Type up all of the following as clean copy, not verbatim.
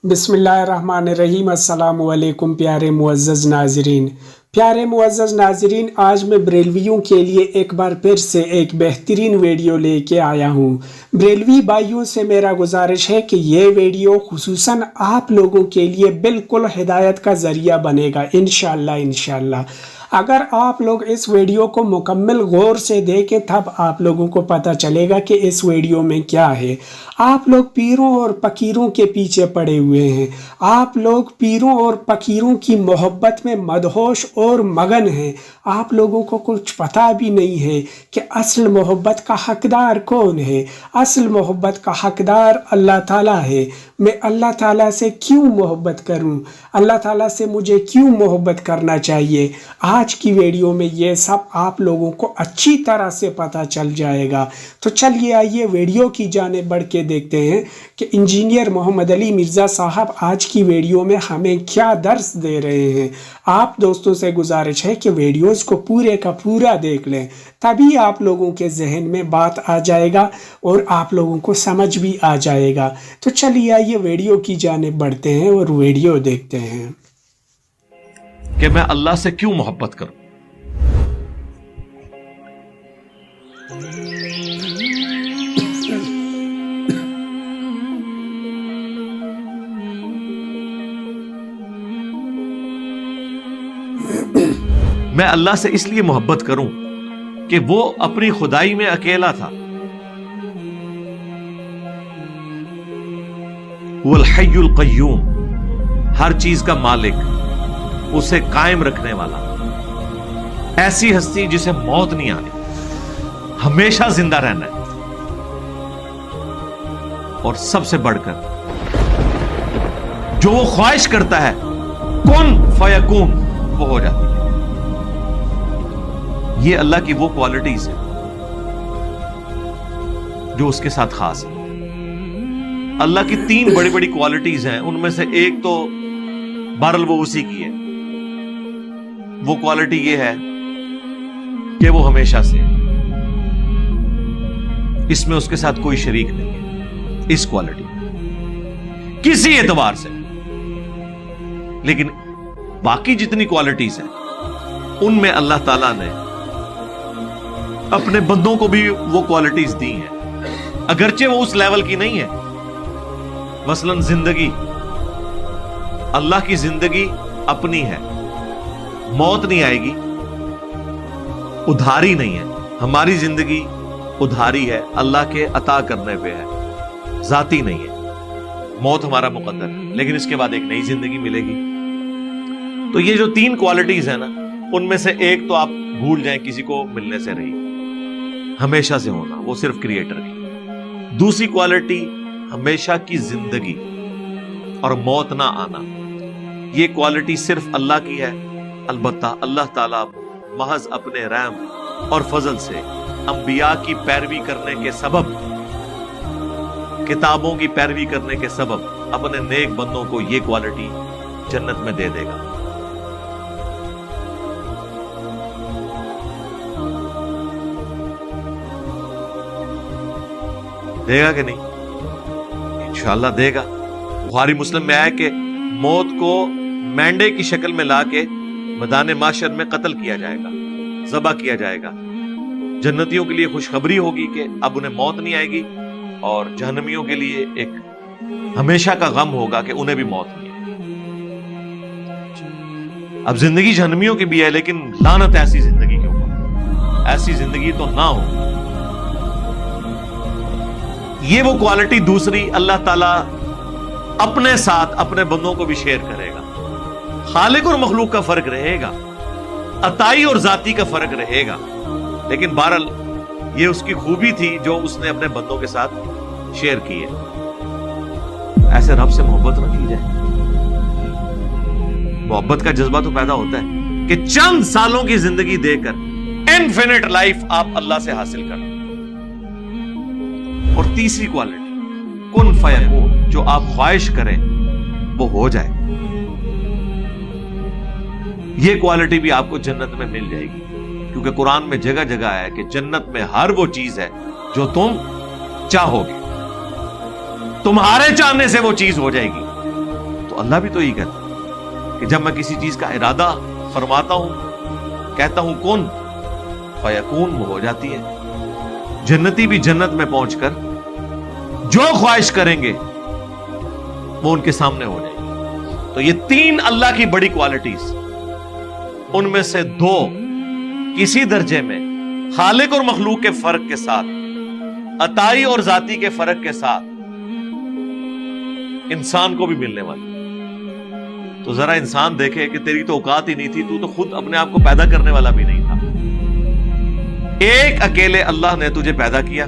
बिस्मिल्लाहिर्रहमानिर्रहीम। अस्सलामु अलैकुम प्यारे मुअज़्ज़ज़ नाज़रीन, आज मैं बरेलवियों के लिए एक बार फिर से एक बेहतरीन वीडियो लेके आया हूँ। बरेलवी भाइयों से मेरा गुजारिश है कि ये वीडियो खुसूसन आप लोगों के लिए बिल्कुल हिदायत का ज़रिया बनेगा इंशाअल्लाह। अगर आप लोग इस वीडियो को मुकम्मल गौर से देखें तब आप लोगों को पता चलेगा कि इस वीडियो में क्या है। आप लोग पीरों और फकीरों के पीछे पड़े हुए हैं। आप लोग पीरों और फकीरों की मोहब्बत में मदहोश और मगन हैं। आप लोगों को कुछ पता भी नहीं है कि असल मोहब्बत का हकदार कौन है। असल मोहब्बत का हकदार अल्लाह ताला है। मैं अल्लाह ताला से क्यों मोहब्बत करूं? अल्लाह ताला से मुझे क्यों मोहब्बत करना चाहिए? आज की वीडियो में ये सब आप लोगों को अच्छी तरह से पता चल जाएगा। तो चलिए आइए वीडियो की जानिब बढ़ के देखते हैं कि इंजीनियर मोहम्मद अली मिर्ज़ा साहब आज की वीडियो में हमें क्या दर्स दे रहे हैं। आप दोस्तों से गुजारिश है कि वीडियोस को पूरे का पूरा देख लें, तभी आप लोगों के जहन में बात आ जाएगा और आप लोगों को समझ भी आ जाएगा। तो चलिए आइए वीडियो की जानिब बढ़ते हैं और वीडियो देखते हैं कि मैं अल्लाह से क्यों मोहब्बत करूं। मैं अल्लाह से इसलिए मोहब्बत करूं कि वो अपनी खुदाई में अकेला था। वल हय्युल क़य्यूम, हर चीज का मालिक, उसे कायम रखने वाला, ऐसी हस्ती जिसे मौत नहीं आनी, हमेशा जिंदा रहना है। और सबसे बढ़कर जो वो ख्वाहिश करता है कुन फयकून, वो हो जाती है। ये अल्लाह की वो क्वालिटीज है जो उसके साथ खास है। अल्लाह की तीन बड़ी बड़ी क्वालिटीज हैं, उनमें से एक तो बहरहाल वो उसी की है। वो क्वालिटी ये है कि वो हमेशा से, इसमें उसके साथ कोई शरीक नहीं है इस क्वालिटी किसी एतबार से। लेकिन बाकी जितनी क्वालिटीज हैं उनमें अल्लाह ताला ने अपने बंदों को भी वो क्वालिटीज दी हैं, अगरचे वो उस लेवल की नहीं है। मसलन जिंदगी, अल्लाह की जिंदगी अपनी है, मौत नहीं आएगी, उधारी नहीं है। हमारी जिंदगी उधारी है, अल्लाह के अता करने पे है, जाती नहीं है। मौत हमारा मुकद्दर है, लेकिन इसके बाद एक नई जिंदगी मिलेगी। तो ये जो तीन क्वालिटीज है ना, उनमें से एक तो आप भूल जाएं, किसी को मिलने से रही, हमेशा से होना, वो सिर्फ क्रिएटर की। दूसरी क्वालिटी हमेशा की जिंदगी और मौत ना आना, ये क्वालिटी सिर्फ अल्लाह की है। अलबत्ता अल्लाह ताला महज अपने रहम और फजल से अंबिया की पैरवी करने के सबब, किताबों की पैरवी करने के सबब अपने नेक बंदों को ये क्वालिटी जन्नत में दे देगा। देगा कि नहीं? इंशाअल्लाह देगा। बुखारी मुस्लिम में आया कि मौत को मेंढे की शक्ल में लाके मैदान माशर में कत्ल किया जाएगा, ज़बह किया जाएगा। जन्नतियों के लिए खुशखबरी होगी कि अब उन्हें मौत नहीं आएगी, और जहन्नमियों के लिए एक हमेशा का गम होगा कि उन्हें भी मौत नहीं आएगी। अब जिंदगी जहन्नमियों की भी है, लेकिन लानत ऐसी जिंदगी के ऊपर, ऐसी जिंदगी तो ना हो। ये वो क्वालिटी दूसरी अल्लाह ताला अपने साथ अपने बंदों को भी शेयर करेगा। खालिक और मखलूक का फर्क रहेगा, अताई और जाती का फर्क रहेगा, लेकिन बहरहाल ये उसकी खूबी थी जो उसने अपने बंदों के साथ शेयर की है। ऐसे रब से मोहब्बत न की जाए। मोहब्बत का जज्बा तो पैदा होता है कि चंद सालों की जिंदगी देकर इनफिनिट लाइफ आप अल्लाह से हासिल कर। और तीसरी क्वालिटी कुन फयकून, जो आप ख्वाहिश करें वो हो जाए। ये क्वालिटी भी आपको जन्नत में मिल जाएगी, क्योंकि कुरान में जगह जगह है कि जन्नत में हर वो चीज है जो तुम चाहोगे, तुम्हारे चाहने से वो चीज हो जाएगी। تو اللہ بھی تو یہی کہتا ہے کہ جب میں کسی چیز کا ارادہ فرماتا ہوں، کہتا ہوں کن فیکون، وہ ہو جاتی ہے۔ جنتی بھی جنت میں پہنچ کر جو خواہش کریں گے وہ ان کے سامنے ہو جائے گی۔ تو یہ 3 اللہ کی بڑی کوالٹیز، ان میں سے 2 کسی درجے میں خالق اور مخلوق کے فرق کے ساتھ، عطائی اور ذاتی کے فرق کے ساتھ انسان کو بھی ملنے والی۔ تو ذرا انسان دیکھے کہ تیری تو اوقات ہی نہیں تھی، تو خود اپنے آپ کو پیدا کرنے والا بھی نہیں تھا۔ ایک اکیلے اللہ نے تجھے پیدا کیا،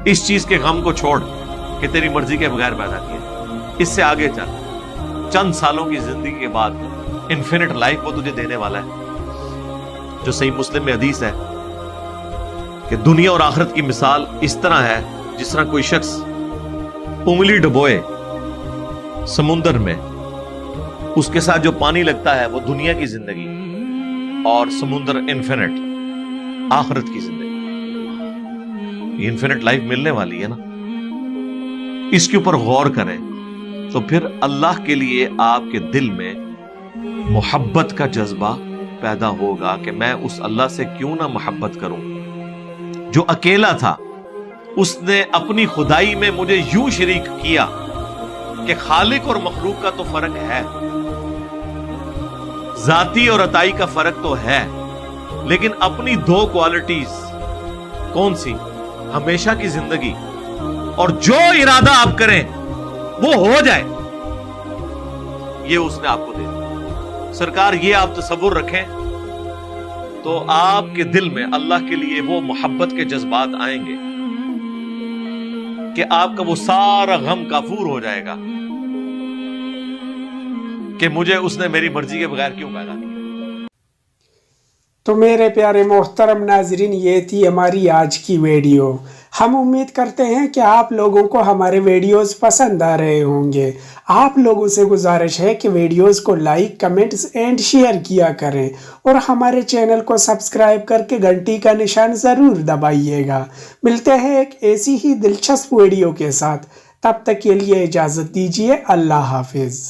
اس چیز کے غم کو چھوڑ کہ تیری مرضی کے بغیر پیدا کیا، اس سے آگے چل، چند سالوں کی زندگی کے بعد انفینٹ لائف وہ تجھے دینے والا ہے۔ جو صحیح مسلم میں حدیث ہے کہ دنیا اور آخرت کی مثال اس طرح ہے جس طرح کوئی شخص انگلی ڈبوئے سمندر میں، اس کے ساتھ جو پانی لگتا ہے وہ دنیا کی زندگی، اور سمندر انفینٹ آخرت کی زندگی۔ یہ انفینٹ لائف ملنے والی ہے نا، اس کے اوپر غور کریں تو پھر اللہ کے لیے آپ کے دل میں محبت کا جذبہ پیدا ہوگا کہ میں اس اللہ سے کیوں نہ محبت کروں جو اکیلا تھا، اس نے اپنی خدائی میں مجھے یوں شریک کیا کہ خالق اور مخلوق کا تو فرق ہے، ذاتی اور عطائی کا فرق تو ہے، لیکن اپنی 2 کوالٹیز کون سی؟ ہمیشہ کی زندگی اور جو ارادہ آپ کریں وہ ہو جائے، یہ اس نے آپ کو دے دیا۔ سرکار یہ آپ تصور رکھیں تو آپ کے دل میں اللہ کے لیے وہ محبت کے جذبات آئیں گے کہ آپ کا وہ سارا غم کافور ہو جائے گا کہ مجھے اس نے میری مرضی کے بغیر کیوں پیدا کیا۔ تو میرے پیارے محترم ناظرین، یہ تھی ہماری آج کی ویڈیو۔ ہم امید کرتے ہیں کہ آپ لوگوں کو ہمارے ویڈیوز پسند آ رہے ہوں گے۔ آپ لوگوں سے گزارش ہے کہ ویڈیوز کو لائک، کمنٹس اینڈ شیئر کیا کریں، اور ہمارے چینل کو سبسکرائب کر کے گھنٹی کا نشان ضرور دبائیے گا۔ ملتے ہیں ایک ایسی ہی دلچسپ ویڈیو کے ساتھ، تب تک کے لیے اجازت دیجیے۔ اللہ حافظ۔